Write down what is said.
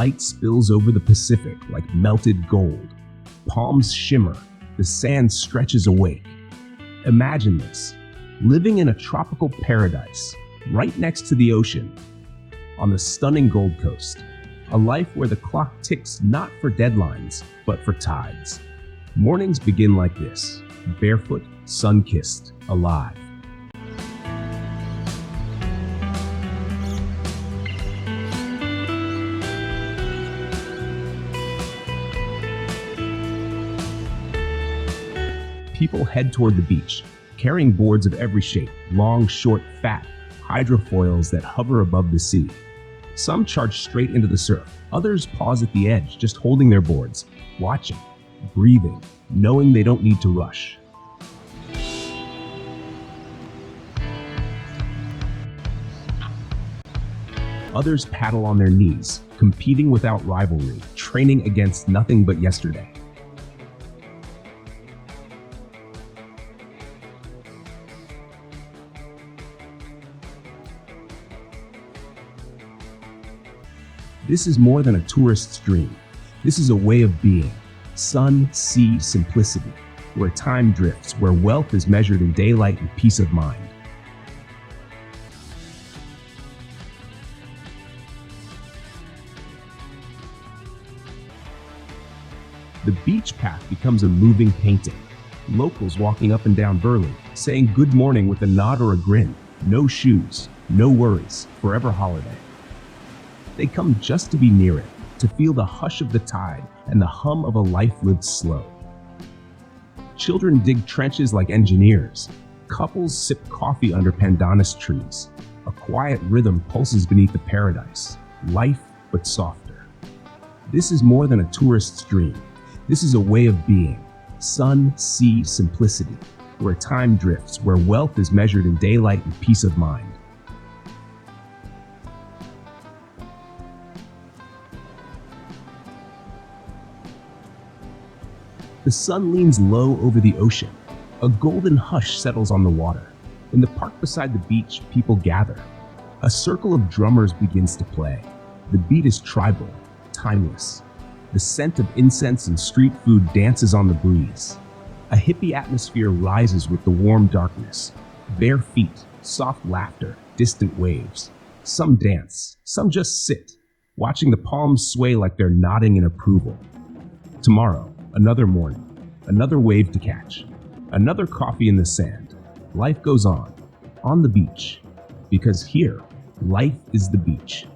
light spills over the Pacific like melted gold. Palms shimmer, the sand stretches awake. Imagine this, living in a tropical paradise, right next to the ocean, on the stunning Gold Coast. A life where the clock ticks not for deadlines, but for tides. Mornings begin like this, barefoot, sun-kissed, alive. People head toward the beach, carrying boards of every shape, long, short, fat, hydrofoils that hover above the sea. Some charge straight into the surf, others pause at the edge, just holding their boards, watching, breathing, knowing they don't need to rush. Others paddle on their knees, competing without rivalry, training against nothing but yesterday. This is more than a tourist's dream. This is a way of being. Sun, sea, simplicity, where time drifts, where wealth is measured in daylight and peace of mind. The beach path becomes a moving painting. Locals walking up and down Burleigh, saying good morning with a nod or a grin. No shoes, no worries, forever holiday. They come just to be near it, to feel the hush of the tide and the hum of a life lived slow. Children dig trenches like engineers. Couples sip coffee under pandanus trees. A quiet rhythm pulses beneath the paradise. Life, but softer. This is more than a tourist's dream. This is a way of being. Sun, sea, simplicity, where time drifts, where wealth is measured in daylight and peace of mind. The sun leans low over the ocean. A golden hush settles on the water. In the park beside the beach, people gather. A circle of drummers begins to play. The beat is tribal, timeless. The scent of incense and street food dances on the breeze. A hippie atmosphere rises with the warm darkness. Bare feet, soft laughter, distant waves. Some dance, some just sit, watching the palms sway like they're nodding in approval. Tomorrow, another morning, another wave to catch, another coffee in the sand. Life goes on the beach, because here, life is the beach.